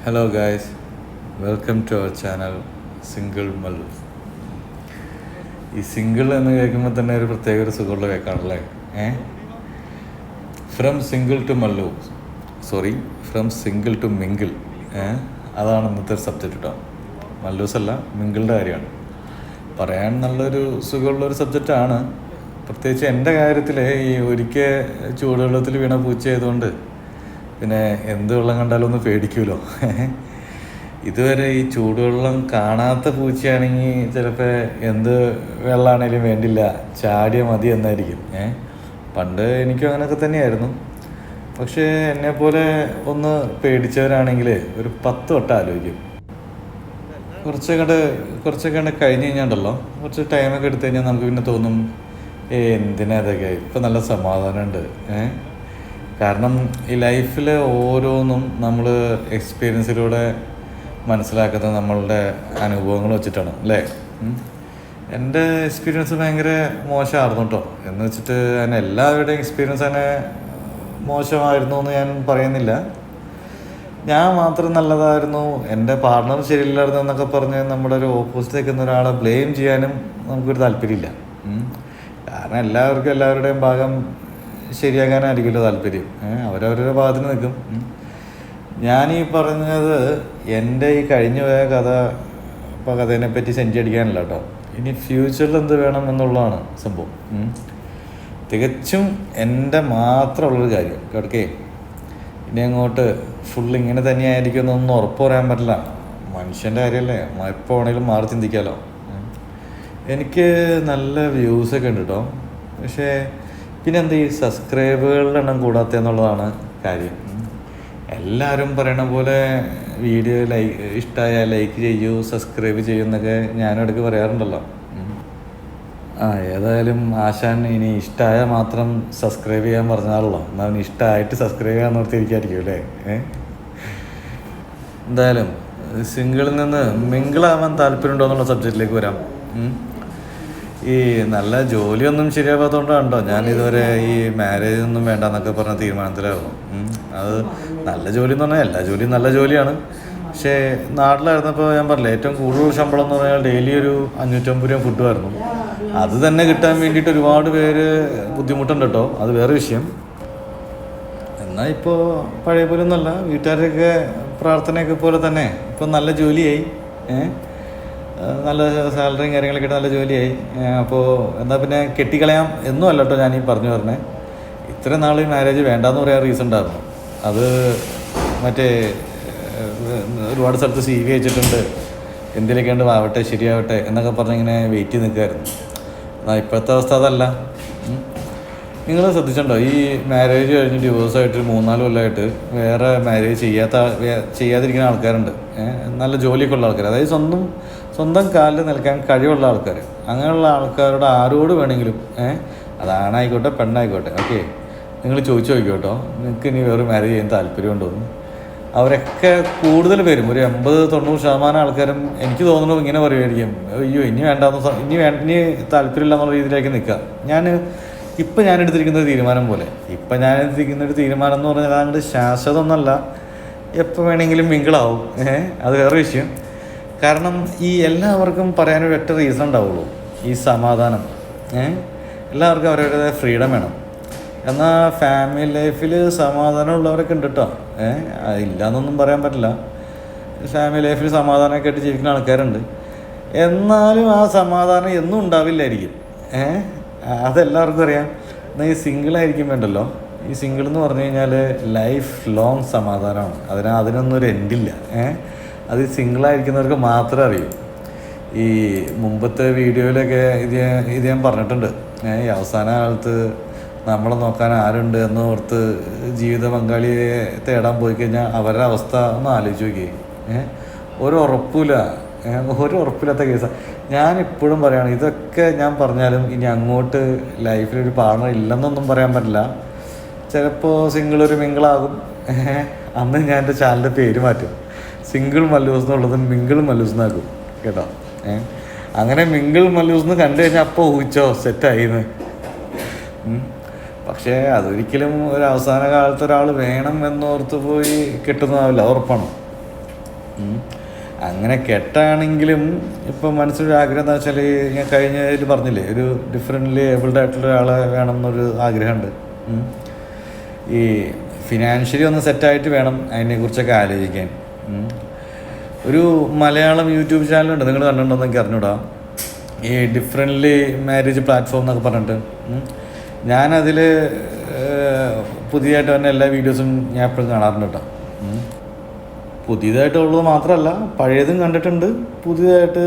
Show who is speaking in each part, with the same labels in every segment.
Speaker 1: Hello guys, welcome to our channel single Mallu. ഈ single എന്ന് കേൾക്കുമ്പോൾ തന്നെ ഒരു പ്രത്യേക ഒരു സുഖമുള്ള കേൾക്കാണല്ലേ. From single to Mallu, from single to mingle. അതാണ് ഇന്നത്തെ ഒരു സബ്ജക്റ്റ് കേട്ടോ. മല്ലൂസ് അല്ല, മിങ്കിളുടെ കാര്യമാണ് പറയാൻ. നല്ലൊരു സുഖമുള്ളൊരു സബ്ജക്റ്റാണ്. പ്രത്യേകിച്ച് എൻ്റെ കാര്യത്തിൽ ഈ ഒരിക്കൽ ചൂടുവെള്ളത്തിൽ വീണ പൂച്ചയായതുകൊണ്ട് പിന്നെ എന്ത് വെള്ളം കണ്ടാലും ഒന്ന് പേടിക്കുമല്ലോ. ഇതുവരെ ഈ ചൂടുവെള്ളം കാണാത്ത പൂച്ചയാണെങ്കിൽ ചിലപ്പോൾ എന്ത് വെള്ളമാണേലും വേണ്ടില്ല, ചാടിയ മതി എന്നായിരിക്കും. പണ്ട് എനിക്കും അങ്ങനെയൊക്കെ തന്നെയായിരുന്നു. പക്ഷേ എന്നെപ്പോലെ ഒന്ന് പേടിച്ചവരാണെങ്കിൽ ഒരു 10 വട്ടം ആലോചിക്കും. കുറച്ചൊക്കെ കഴിഞ്ഞ് കഴിഞ്ഞാണ്ടല്ലോ, കുറച്ച് ടൈമൊക്കെ എടുത്തു കഴിഞ്ഞാൽ നമുക്ക് പിന്നെ തോന്നും, എന്തിനാ അതൊക്കെ, ഇപ്പം നല്ല സമാധാനമുണ്ട്. കാരണം ഈ ലൈഫിൽ ഓരോന്നും നമ്മൾ എക്സ്പീരിയൻസിലൂടെ മനസ്സിലാക്കുന്നത് നമ്മളുടെ അനുഭവങ്ങൾ വെച്ചിട്ടാണ് അല്ലേ. എൻ്റെ എക്സ്പീരിയൻസ് ഭയങ്കര മോശമായിരുന്നു കേട്ടോ. എന്ന് വെച്ചിട്ട് അതിന് എല്ലാവരുടെയും എക്സ്പീരിയൻസ് തന്നെ മോശമായിരുന്നു എന്ന് ഞാൻ പറയുന്നില്ല. ഞാൻ മാത്രം നല്ലതായിരുന്നു, എൻ്റെ പാർട്ണർ ശരിയില്ലായിരുന്നു എന്നൊക്കെ പറഞ്ഞ് നമ്മുടെ ഒരു ഓപ്പോസിറ്റ് നിൽക്കുന്ന ഒരാളെ ബ്ലെയിം ചെയ്യാനും നമുക്കൊരു താല്പര്യമില്ല. കാരണം എല്ലാവർക്കും എല്ലാവരുടെയും ഭാഗം ശരിയാക്കാനായിരിക്കുമല്ലോ താല്പര്യം. അവരവരുടെ ഭാഗത്തിന് നിൽക്കും. ഞാനീ പറഞ്ഞത് എൻ്റെ ഈ കഴിഞ്ഞു പോയ കഥേനെ പറ്റി സെഞ്ചി അടിക്കാനല്ല കേട്ടോ. ഇനി ഫ്യൂച്ചറിൽ എന്ത് വേണം എന്നുള്ളതാണ് സംഭവം. തികച്ചും എൻ്റെ മാത്രമുള്ളൊരു കാര്യം കേൾക്കേ. ഇനി അങ്ങോട്ട് ഫുൾ ഇങ്ങനെ തന്നെയായിരിക്കും എന്നൊന്നും ഉറപ്പ് പറയാൻ പറ്റില്ല. മനുഷ്യൻ്റെ കാര്യമല്ലേ, എപ്പോൾ വേണമെങ്കിലും മാറി ചിന്തിക്കാമല്ലോ. എനിക്ക് നല്ല വ്യൂസൊക്കെ ഉണ്ട് കേട്ടോ. പക്ഷേ പിന്നെ എന്താ, ഈ സബ്സ്ക്രൈബുകളുടെ എണ്ണം കൂടാത്തെന്നുള്ളതാണ് കാര്യം. എല്ലാവരും പറയണ പോലെ വീഡിയോ ഇഷ്ടമായാൽ ലൈക്ക് ചെയ്യൂ, സബ്സ്ക്രൈബ് ചെയ്യൂ എന്നൊക്കെ ഞാനും ഇടയ്ക്ക് പറയാറുണ്ടല്ലോ. ഏതായാലും ആശാൻ ഇനി ഇഷ്ടമായാൽ മാത്രം സബ്സ്ക്രൈബ് ചെയ്യാൻ പറഞ്ഞാലല്ലോ, എന്നാൽ അവന് ഇഷ്ടമായിട്ട് സബ്സ്ക്രൈബ് ചെയ്യാൻ നിർത്തിയിരിക്കായിരിക്കും അല്ലേ. എന്തായാലും സിംഗിളിൽ നിന്ന് മിങ്കിളാവാൻ താല്പര്യമുണ്ടോ എന്നുള്ള സബ്ജക്റ്റിലേക്ക് വരാം. ഈ നല്ല ജോലിയൊന്നും ശരിയാവാത്തതുകൊണ്ടാണോ ഞാൻ ഇതുവരെ ഈ മാരേജ് ഒന്നും വേണ്ട എന്നൊക്കെ പറഞ്ഞ തീരുമാനത്തിലായിരുന്നു. അത് നല്ല ജോലി എന്ന് പറഞ്ഞാൽ എല്ലാ ജോലിയും നല്ല ജോലിയാണ്. പക്ഷേ നാട്ടിലായിരുന്നപ്പോൾ ഞാൻ പറഞ്ഞില്ല, ഏറ്റവും കൂടുതൽ ശമ്പളം എന്ന് പറഞ്ഞാൽ ഡെയിലി ഒരു 550 രൂപ ഫുഡുമായിരുന്നു. അത് തന്നെ കിട്ടാൻ വേണ്ടിയിട്ട് ഒരുപാട് പേര് ബുദ്ധിമുട്ടുണ്ട് കേട്ടോ, അത് വേറെ വിഷയം. എന്നാൽ ഇപ്പോൾ പഴയ പോലെ ഒന്നുമല്ല, വീട്ടുകാരുടെയൊക്കെ പ്രാർത്ഥനയൊക്കെ പോലെ തന്നെ ഇപ്പം നല്ല ജോലിയായി, നല്ല സാലറിയും കാര്യങ്ങളൊക്കെ നല്ല ജോലിയായി. അപ്പോൾ എന്നാൽ പിന്നെ കെട്ടിക്കളയാം എന്നും അല്ല കേട്ടോ ഞാൻ ഈ പറഞ്ഞു പറഞ്ഞേ. ഇത്രയും നാൾ ഈ മാരേജ് വേണ്ടാന്ന് പറയാൻ റീസൺ ഉണ്ടായിരുന്നു. അത് മറ്റേ ഒരുപാട് സ്ഥലത്ത് CV അയച്ചിട്ടുണ്ട്, എന്തിനൊക്കെ ഉണ്ട് ആവട്ടെ ശരിയാവട്ടെ എന്നൊക്കെ പറഞ്ഞിങ്ങനെ വെയിറ്റ് ചെയ്ത് നിൽക്കുമായിരുന്നു. എന്നാൽ ഇപ്പോഴത്തെ അവസ്ഥ അതല്ല. നിങ്ങൾ ശ്രദ്ധിച്ചിട്ടുണ്ടോ, ഈ മാരേജ് കഴിഞ്ഞ് ഡിവോഴ്സായിട്ട് 3-4 കൊല്ലമായിട്ട് വേറെ മാരേജ് ചെയ്യാതിരിക്കുന്ന ആൾക്കാരുണ്ട്. നല്ല ജോലിയൊക്കെ ഉള്ള ആൾക്കാർ, അതായത് സ്വന്തം കാലിൽ നിൽക്കാൻ കഴിവുള്ള ആൾക്കാർ. അങ്ങനെയുള്ള ആൾക്കാരോട് ആരോട് വേണമെങ്കിലും, അതാണായിക്കോട്ടെ പെണ്ണായിക്കോട്ടെ, ഓക്കെ, നിങ്ങൾ ചോദിച്ചു നോക്കിക്കോട്ടോ, നിങ്ങൾക്ക് ഇനി വേറെ മാരേജ് ചെയ്യാൻ താല്പര്യമുണ്ടോയെന്ന്. അവരൊക്കെ കൂടുതൽ പേരും, ഒരു 80-90% ആൾക്കാരും എനിക്ക് തോന്നുന്നു ഇങ്ങനെ പറയുമായിരിക്കും, അയ്യോ ഇനി ഇനി താല്പര്യമില്ല എന്നുള്ള രീതിയിലേക്ക് നിൽക്കുക. ഇപ്പം ഞാനെടുത്തിരിക്കുന്ന ഒരു തീരുമാനം പോലെ, ഒരു തീരുമാനം എന്ന് പറഞ്ഞാൽ അങ്ങോട്ട് ശാശ്വതമൊന്നുമല്ല, എപ്പോൾ വേണമെങ്കിലും മിങ്കിളാവും. അത് വേറെ വിഷയം. കാരണം ഈ എല്ലാവർക്കും പറയാനൊരു ഒറ്റ റീസൺ ഉണ്ടാവുള്ളൂ, ഈ സമാധാനം. എല്ലാവർക്കും അവരവരുടേതായ ഫ്രീഡം വേണം. എന്നാൽ ഫാമിലി ലൈഫിൽ സമാധാനം ഉള്ളവരൊക്കെ ഉണ്ട് കേട്ടോ. ഇല്ലയെന്നൊന്നും പറയാൻ പറ്റില്ല. ഫാമിലി ലൈഫിൽ സമാധാനമൊക്കെ ആയിട്ട് ജീവിക്കുന്ന ആൾക്കാരുണ്ട്. എന്നാലും ആ സമാധാനം എന്നും ഉണ്ടാവില്ലായിരിക്കും. അതെല്ലാവർക്കും അറിയാം. എന്നാൽ ഈ സിംഗിളായിരിക്കും വേണ്ടല്ലോ, ഈ സിംഗിൾ എന്ന് പറഞ്ഞു കഴിഞ്ഞാൽ ലൈഫ് ലോങ് സമാധാനമാണ്. അതിനൊന്നും ഒരു എൻഡില്ല. അത് സിംഗിളായിരിക്കുന്നവർക്ക് മാത്രമേ അറിയൂ. ഈ മുമ്പത്തെ വീഡിയോയിലൊക്കെ ഇത് ഞാൻ പറഞ്ഞിട്ടുണ്ട്. ഈ അവസാന കാലത്ത് നമ്മളെ നോക്കാൻ ആരുണ്ട് എന്ന് ഓർത്ത് ജീവിത പങ്കാളിയെ തേടാൻ പോയി കഴിഞ്ഞാൽ അവരുടെ അവസ്ഥ ഒന്ന് ആലോചിച്ച് നോക്കി. ഒരു ഉറപ്പില്ലാത്ത കേസാണ്. ഞാനിപ്പോഴും പറയുകയാണ്, ഇതൊക്കെ ഞാൻ പറഞ്ഞാലും ഇനി അങ്ങോട്ട് ലൈഫിലൊരു പാർട്ണർ ഇല്ലെന്നൊന്നും പറയാൻ പറ്റില്ല. ചിലപ്പോൾ സിംഗിൾ ഒരു മിങ്കിളാകും. അന്ന് ഞാൻ എൻ്റെ ചാനലിൻ്റെ പേര് മാറ്റും, സിംഗിൾ മല്ലൂസ് എന്നുള്ളത് മിങ്കിൾ മല്ലൂസ് എന്നാക്കും കേട്ടോ. അങ്ങനെ മിങ്കിൾ മല്ലൂസ് എന്ന് കണ്ടു കഴിഞ്ഞാൽ അപ്പോൾ ഊഹിച്ചോ സെറ്റായിന്ന്. പക്ഷേ അതൊരിക്കലും ഒരു അവസാന കാലത്ത് ഒരാൾ വേണം എന്നോർത്ത് പോയി കിട്ടുന്നതാവില്ല, ഉറപ്പാണ്. അങ്ങനെ കെട്ടാണെങ്കിലും ഇപ്പം മനസ്സിലൊരു ആഗ്രഹം എന്താ വെച്ചാൽ ഞാൻ കഴിഞ്ഞതിൽ പറഞ്ഞില്ലേ, ഒരു ഡിഫറെൻ്റ്ലി ഏബിൾഡ് ആയിട്ടുള്ള ഒരാളെ വേണം എന്നൊരു ആഗ്രഹമുണ്ട്. ഈ ഫിനാൻഷ്യലി ഒന്ന് സെറ്റായിട്ട് വേണം അതിനെക്കുറിച്ചൊക്കെ ആലോചിക്കാൻ. ഒരു മലയാളം യൂട്യൂബ് ചാനലുണ്ട്, നിങ്ങൾ കണ്ടിട്ടുണ്ടോയെന്ന് എനിക്ക് അറിഞ്ഞൂടാ, ഈ ഡിഫറെൻ്റ്ലി മാരേജ് പ്ലാറ്റ്ഫോം എന്നൊക്കെ പറഞ്ഞിട്ട്. ഞാനതിൽ പുതിയതായിട്ട് തന്നെ എല്ലാ വീഡിയോസും ഞാൻ എപ്പോഴും കാണാറുണ്ട് കേട്ടോ. പുതിയതായിട്ടുള്ളത് മാത്രമല്ല, പഴയതും കണ്ടിട്ടുണ്ട്, പുതിയതായിട്ട്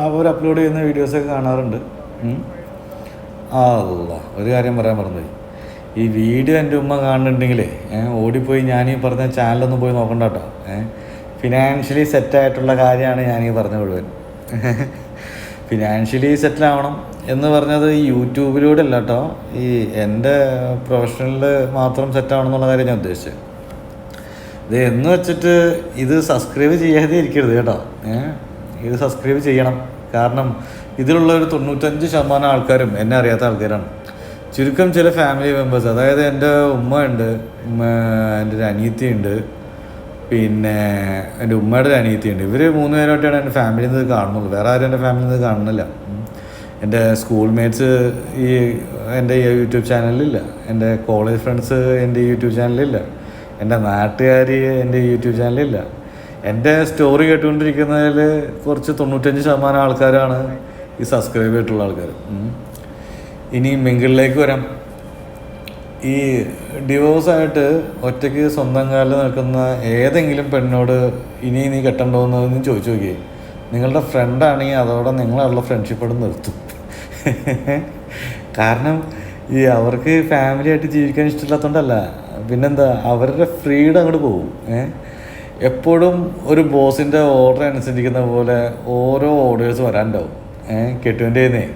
Speaker 1: അവർ അപ്ലോഡ് ചെയ്യുന്ന വീഡിയോസൊക്കെ കാണാറുണ്ട്. ഒരു കാര്യം പറയാൻ മറന്നുപോയി, ഈ വീഡിയോ എൻ്റെ ഉമ്മ കാണുന്നുണ്ടെങ്കിലേ ഓടിപ്പോയി ഞാനീ പറഞ്ഞ ചാനലൊന്നും പോയി നോക്കണ്ട കേട്ടോ. ഫിനാൻഷ്യലി സെറ്റായിട്ടുള്ള കാര്യമാണ് ഞാനീ പറഞ്ഞ മുഴുവൻ. ഫിനാൻഷ്യലി സെറ്റിലാവണം എന്ന് പറഞ്ഞത് ഈ യൂട്യൂബിലൂടെ അല്ല കേട്ടോ, ഈ എൻ്റെ പ്രൊഫഷണലിൽ മാത്രം സെറ്റാവണം എന്നുള്ള കാര്യം ഞാൻ ഉദ്ദേശിച്ചത്. ഇത് എന്ന് വെച്ചിട്ട് ഇത് സബ്സ്ക്രൈബ് ചെയ്യാതെ ഇരിക്കരുത് കേട്ടോ. ഇത് സബ്സ്ക്രൈബ് ചെയ്യണം. കാരണം ഇതിലുള്ള ഒരു 95% ആൾക്കാരും എന്നെ അറിയാത്ത ആൾക്കാരാണ്. ചുരുക്കം ചില ഫാമിലി മെമ്പേഴ്സ്, അതായത് എൻ്റെ ഉമ്മ ഉണ്ട്, എൻ്റെ ഒരു അനിയത്തിയുണ്ട്, പിന്നെ എൻ്റെ ഉമ്മയുടെ ഒരു അനിയത്തിയുണ്ട്. ഇവർ 3 പേരായിട്ടാണ് എൻ്റെ ഫാമിലിയിൽ നിന്ന് കാണുന്നുള്ളൂ. വേറെ ആരും എൻ്റെ ഫാമിലിയിൽ നിന്ന് കാണുന്നില്ല. എൻ്റെ സ്കൂൾ മേറ്റ്സ് എൻ്റെ യൂട്യൂബ് ചാനലിലില്ല, എൻ്റെ കോളേജ് ഫ്രണ്ട്സ് എൻ്റെ യൂട്യൂബ് ചാനലിലില്ല, എൻ്റെ നാട്ടുകാർ എൻ്റെ യൂട്യൂബ് ചാനലില്ല. എൻ്റെ സ്റ്റോറി കേട്ടുകൊണ്ടിരിക്കുന്നതിൽ കുറച്ച് 95% ആൾക്കാരാണ് ഈ സബ്സ്ക്രൈബ് ചെയ്തിട്ടുള്ള ആൾക്കാർ. ഇനി മിങ്കിളിലേക്ക് വരാം. ഈ ഡിവോഴ്സായിട്ട് ഒറ്റയ്ക്ക് സ്വന്തം കാലിൽ നിൽക്കുന്ന ഏതെങ്കിലും പെണ്ണോട് ഇനി നീ കെട്ടണ്ടോയെന്ന് ചോദിച്ചു നോക്കിയേ. നിങ്ങളുടെ ഫ്രണ്ടാണെങ്കിൽ അതോടെ നിങ്ങളുള്ള ഫ്രണ്ട്ഷിപ്പോട് നിർത്തും. കാരണം ഈ അവർക്ക് ഫാമിലി ആയിട്ട് ജീവിക്കാൻ ഇഷ്ടമില്ലാത്തതുകൊണ്ടല്ല, പിന്നെന്താ, അവരുടെ ഫ്രീഡം അങ്ങോട്ട് പോകും. എപ്പോഴും ഒരു ബോസിൻ്റെ ഓർഡർ അനുസരിക്കുന്ന പോലെ ഓരോ ഓർഡേഴ്സ് വരാനുണ്ടാവും കെട്ടുവിൻ്റെന്നേ.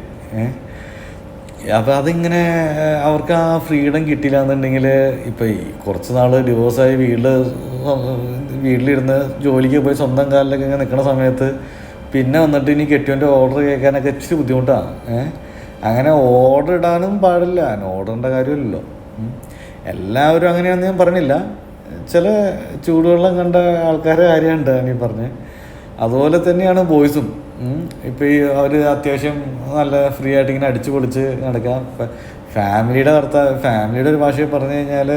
Speaker 1: അപ്പോൾ അതിങ്ങനെ അവർക്ക് ആ ഫ്രീഡം കിട്ടിയില്ല എന്നുണ്ടെങ്കിൽ, ഇപ്പോൾ ഈ കുറച്ച് നാൾ ഡിവോഴ്സായി വീട്ടിലിരുന്ന് ജോലിക്ക് പോയി സ്വന്തം കാലിലൊക്കെ ഇങ്ങനെ നിൽക്കുന്ന സമയത്ത് പിന്നെ വന്നിട്ട് ഇനി കെട്ടുവിൻ്റെ ഓർഡർ കേൾക്കാനൊക്കെ ഇച്ചിരി ബുദ്ധിമുട്ടാണ്. അങ്ങനെ ഓർഡർ ഇടാനും പാടില്ല, ഓർഡറിൻ്റെ കാര്യമില്ലല്ലോ. എല്ലാവരും അങ്ങനെയാണെന്ന് ഞാൻ പറഞ്ഞില്ല, ചില ചൂടുവെള്ളം കണ്ട ആൾക്കാരുടെ കാര്യമുണ്ട് നീ പറഞ്ഞ്. അതുപോലെ തന്നെയാണ് ബോയ്സും. ഇപ്പോൾ ഈ അവർ അത്യാവശ്യം നല്ല ഫ്രീ ആയിട്ട് ഇങ്ങനെ അടിച്ചു പൊളിച്ച് നടക്കാം. ഫാമിലിയുടെ ഒരു ഭാഷയിൽ പറഞ്ഞു കഴിഞ്ഞാൽ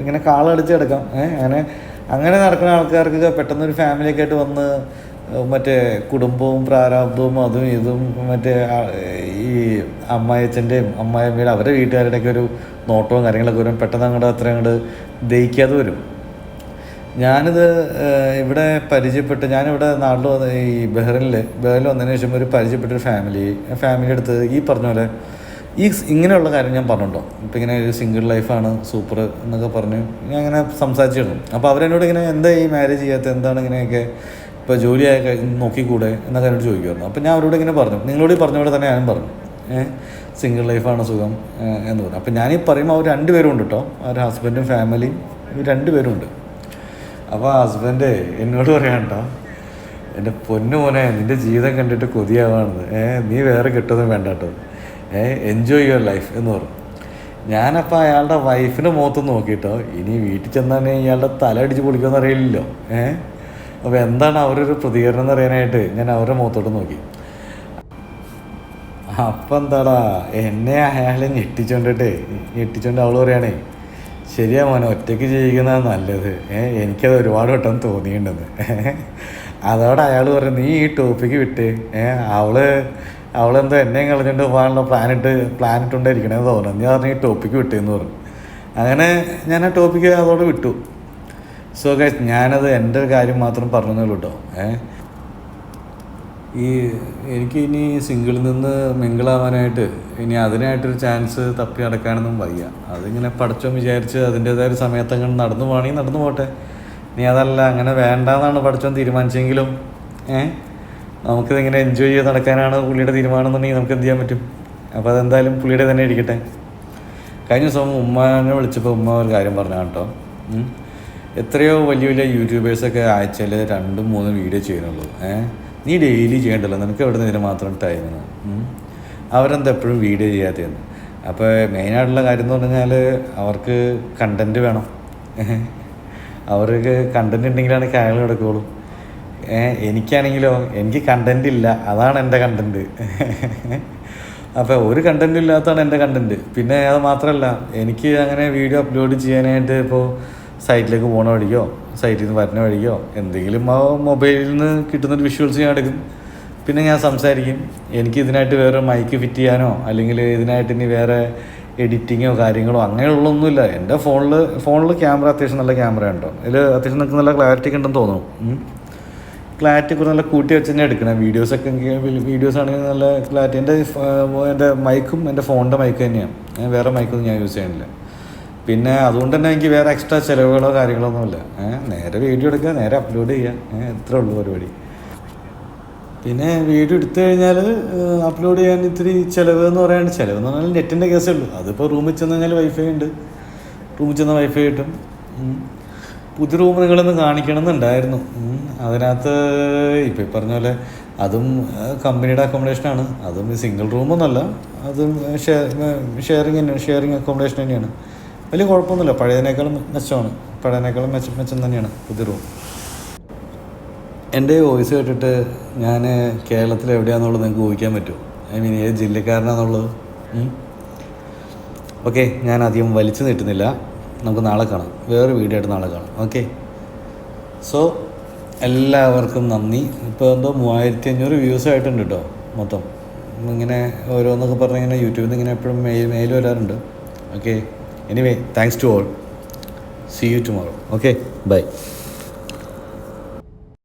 Speaker 1: ഇങ്ങനെ കാളടിച്ച് കിടക്കാം. അങ്ങനെ നടക്കുന്ന ആൾക്കാർക്ക് പെട്ടെന്നൊരു ഫാമിലിയൊക്കെ ആയിട്ട് വന്ന് മറ്റേ കുടുംബവും പ്രാരാബ്ദവും അതും ഇതും മറ്റേ ഈ അമ്മായച്ഛൻ്റെയും അമ്മായിയമ്മയുടെ അവരുടെ വീട്ടുകാരുടെയൊക്കെ ഒരു നോട്ടവും കാര്യങ്ങളൊക്കെ വരും. പെട്ടെന്ന് അങ്ങോട്ട് അത്രയും അങ്ങോട്ട് ദഹിക്കാതെ വരും. ഞാനിത് ഇവിടെ ഞാനിവിടെ നാട്ടിൽ വന്ന് ഈ ബഹ്റിനിൽ വന്നതിന് ശേഷം ഒരു പരിചയപ്പെട്ടൊരു ഫാമിലി അടുത്ത് ഈ പറഞ്ഞ പോലെ ഇങ്ങനെയുള്ള കാര്യം ഞാൻ പറഞ്ഞിട്ടുണ്ടോ, ഇപ്പം ഇങ്ങനെ ഒരു സിംഗിൾ ലൈഫാണ് സൂപ്പർ എന്നൊക്കെ പറഞ്ഞു ഞാൻ അങ്ങനെ സംസാരിച്ചിരുന്നു. അപ്പോൾ അവരെന്നോട് ഇങ്ങനെ എന്താ ഈ മാരേജ് ചെയ്യാത്ത, എന്താണ് ഇങ്ങനെയൊക്കെ, ഇപ്പോൾ ജോലിയായി നോക്കിക്കൂടെ എന്നൊക്കെ എന്നോട് ചോദിക്കുമായിരുന്നു. അപ്പോൾ ഞാൻ അവരോട് ഇങ്ങനെ പറഞ്ഞു, നിങ്ങളോട് ഈ പറഞ്ഞ പോലെ തന്നെ ഞാനും പറഞ്ഞു സിംഗിൾ ലൈഫാണ് സുഖം എന്ന് പറഞ്ഞു. അപ്പോൾ ഞാനീ പറയുമ്പോൾ അവർ 2 പേരും ഉണ്ട് കേട്ടോ, അവർ ഹസ്ബൻഡും ഫാമിലിയും 2 പേരും ഉണ്ട്. അപ്പോൾ ഹസ്ബൻഡ് എന്നോട് പറയാണ്ടോ, എൻ്റെ പൊന്നു മോനെ നിൻ്റെ ജീവിതം കണ്ടിട്ട് കൊതിയാവാണെന്ന്, നീ വേറെ കിട്ടുന്നതും വേണ്ട കേട്ടോ, എൻജോയ് യുവർ ലൈഫ് എന്ന് പറഞ്ഞു. ഞാനപ്പോൾ അയാളുടെ വൈഫിൻ്റെ മുഖത്ത് നോക്കിയിട്ടോ, ഇനി വീട്ടിൽ ചെന്നാൽ ഇയാളുടെ തല അടിച്ച് പൊളിക്കുമെന്ന് അറിയില്ലല്ലോ. അപ്പോൾ എന്താണ് അവരൊരു പ്രതികരണം എന്ന് അറിയാനായിട്ട് ഞാൻ അവരുടെ മുഖത്തോട്ട് നോക്കി. അപ്പം എന്താടാ എന്നെ അയാളെ ഞെട്ടിച്ചോണ്ട് അവൾ പറയുകയാണേ, ശരിയാ മോനെ ഒറ്റയ്ക്ക് ജീവിക്കുന്നതാണ് നല്ലത്, എനിക്കത് ഒരുപാട് വട്ടം തോന്നിയിട്ടുണ്ടെന്ന്. അതോടെ അയാൾ പറഞ്ഞു, നീ ഈ ടോപ്പിക്ക് വിട്ട് അവളെന്തോ എന്നെയും കളഞ്ഞിട്ട് പോകാനുള്ള പ്ലാനിട്ടുണ്ടായിരിക്കണേന്ന് തോന്നുന്നു, നീ പറഞ്ഞു ഈ ടോപ്പിക്ക് വിട്ടേന്ന് പറഞ്ഞു. അങ്ങനെ ഞാൻ ആ ടോപ്പിക്ക് അതോടെ വിട്ടു. സോ ഗൈസ്, ഞാനത് എൻ്റെ ഒരു കാര്യം മാത്രം പറഞ്ഞതേ ഉള്ളൂ കേട്ടോ. എനിക്ക് ഇനി സിംഗിളിൽ നിന്ന് മിങ്കിളാവാനായിട്ട് ഇനി അതിനായിട്ടൊരു ചാൻസ് തപ്പി നടക്കാനൊന്നും വയ്യ. അതിങ്ങനെ പഠിച്ചോൻ വിചാരിച്ച് അതിൻ്റേതായ ഒരു സമയത്തങ്ങനെ നടന്നു പോകണമെങ്കിൽ നടന്നു പോട്ടെ. ഇനി അതല്ല അങ്ങനെ വേണ്ടാന്നാണ് പഠിച്ചോൻ തീരുമാനിച്ചെങ്കിലും നമുക്കിതിങ്ങനെ എൻജോയ് ചെയ്ത് നടക്കാനാണ് പുള്ളിയുടെ തീരുമാനം എന്നുണ്ടെങ്കിൽ നമുക്ക് എന്ത് ചെയ്യാൻ പറ്റും. അപ്പോൾ അതെന്തായാലും പുള്ളിയുടെ തന്നെ ഇരിക്കട്ടെ. കഴിഞ്ഞ ദിവസം ഉമ്മാനെ വിളിച്ചപ്പോൾ ഉമ്മ ഒരു കാര്യം പറഞ്ഞാൽ കേട്ടോ, എത്രയോ വലിയ വലിയ യൂട്യൂബേഴ്സൊക്കെ ആഴ്ചയിൽ 2-3 വീഡിയോ ചെയ്യുന്നുള്ളൂ. നീ ഡെയിലി ചെയ്യണ്ടല്ലോ, നിനക്ക് എവിടെ നിന്ന് ഇതിന് മാത്രം ടൈമെന്ന്. അവരെന്താ എപ്പോഴും വീഡിയോ ചെയ്യാത്തതെന്ന്. അപ്പോൾ മെയിനായിട്ടുള്ള കാര്യം എന്ന് പറഞ്ഞാൽ അവർക്ക് കണ്ടൻറ്റ് വേണം. അവർക്ക് കണ്ടൻറ്റ് ഉണ്ടെങ്കിലാണ് കാര്യങ്ങൾ കിടക്കുകയുള്ളൂ. എനിക്കാണെങ്കിലോ എനിക്ക് കണ്ടൻറ് ഇല്ല, അതാണ് എൻ്റെ കണ്ടൻറ്. അപ്പോൾ ഒരു കണ്ടൻറ്റും ഇല്ലാത്തതാണ് എൻ്റെ കണ്ടൻറ്റ്. പിന്നെ അത് മാത്രമല്ല, എനിക്ക് അങ്ങനെ വീഡിയോ അപ്ലോഡ് ചെയ്യാനായിട്ട് ഇപ്പോൾ സൈറ്റിലേക്ക് പോകണ വഴിക്കോ സൈറ്റിൽ നിന്ന് വരുന്ന വഴിക്കോ എന്തെങ്കിലും ആ മൊബൈലിൽ നിന്ന് കിട്ടുന്നൊരു വിഷ്വൽസ് ഞാൻ എടുക്കും, പിന്നെ ഞാൻ സംസാരിക്കും. എനിക്ക് ഇതിനായിട്ട് വേറെ മൈക്ക് ഫിറ്റ് ചെയ്യാനോ അല്ലെങ്കിൽ ഇതിനായിട്ട് ഇനി വേറെ എഡിറ്റിങ്ങോ കാര്യങ്ങളോ അങ്ങനെയുള്ളൊന്നുമില്ല. എൻ്റെ ഫോണിൽ ക്യാമറ അത്യാവശ്യം നല്ല ക്യാമറ ഉണ്ടോ, അതിൽ അത്യാവശ്യം നിങ്ങൾക്ക് നല്ല ക്ലാരിറ്റി ഒക്കെ ഉണ്ടെന്ന് തോന്നുന്നു. ക്ലാരിറ്റി ഒക്കെ നല്ല കൂട്ടി വെച്ച് തന്നെ എടുക്കണം. വീഡിയോസ് ആണെങ്കിൽ നല്ല ക്ലാരിറ്റി. എൻ്റെ മൈക്കും എൻ്റെ ഫോണിൻ്റെ മൈക്ക് തന്നെയാണ്, വേറെ മൈക്കൊന്നും ഞാൻ യൂസ് ചെയ്യണില്ല. പിന്നെ അതുകൊണ്ട് തന്നെ എനിക്ക് വേറെ എക്സ്ട്രാ ചിലവുകളോ കാര്യങ്ങളൊന്നുമില്ല. നേരെ വീഡിയോ എടുക്കുക, നേരെ അപ്ലോഡ് ചെയ്യുക, ഇത്രേ ഉള്ളൂ പരിപാടി. പിന്നെ വീഡിയോ എടുത്തു കഴിഞ്ഞാൽ അപ്ലോഡ് ചെയ്യാൻ ഇത്തിരി ചിലവ് എന്ന് പറഞ്ഞാൽ നെറ്റിൻ്റെ കേസേ ഉള്ളൂ. അതിപ്പോൾ റൂമിൽ ചെന്ന് കഴിഞ്ഞാൽ വൈഫൈ ഉണ്ട്, റൂമിൽ ചെന്ന് വൈഫൈ കിട്ടും. പുതിയ റൂം നിങ്ങളൊന്ന് കാണിക്കണമെന്നുണ്ടായിരുന്നു. അതിനകത്ത് ഇപ്പോൾ പറഞ്ഞ പോലെ അതും കമ്പനിയുടെ അക്കോമഡേഷനാണ്, അതും സിംഗിൾ റൂമൊന്നുമല്ല, അതും ഷെയറിങ് അക്കോമഡേഷൻ തന്നെയാണ്. വലിയ കുഴപ്പമൊന്നുമില്ല, പഴയതിനേക്കാളും മെച്ചം തന്നെയാണ് പുതിയ റൂം. എൻ്റെ വോയിസ് കേട്ടിട്ട് ഞാൻ കേരളത്തിൽ എവിടെയാണെന്നുള്ളത് നിങ്ങൾക്ക് ഊഹിക്കാൻ പറ്റുമോ? ഏത് ജില്ലക്കാരനാണെന്നുള്ളത്? ഓക്കെ, ഞാൻ അധികം വലിച്ചു നീട്ടുന്നില്ല. നമുക്ക് നാളെ കാണാം, വേറെ വീഡിയോ ആയിട്ട് നാളെ കാണാം. ഓക്കെ, സോ എല്ലാവർക്കും നന്ദി. ഇപ്പോൾ 3500 വ്യൂസ് ആയിട്ടുണ്ട് കേട്ടോ മൊത്തം. ഇങ്ങനെ ഓരോന്നൊക്കെ പറഞ്ഞിങ്ങനെ യൂട്യൂബിൽ നിന്ന് ഇങ്ങനെ എപ്പോഴും മെയിൽ വരാറുണ്ട്. Okay, anyway thanks to all. See you tomorrow. Okay, by.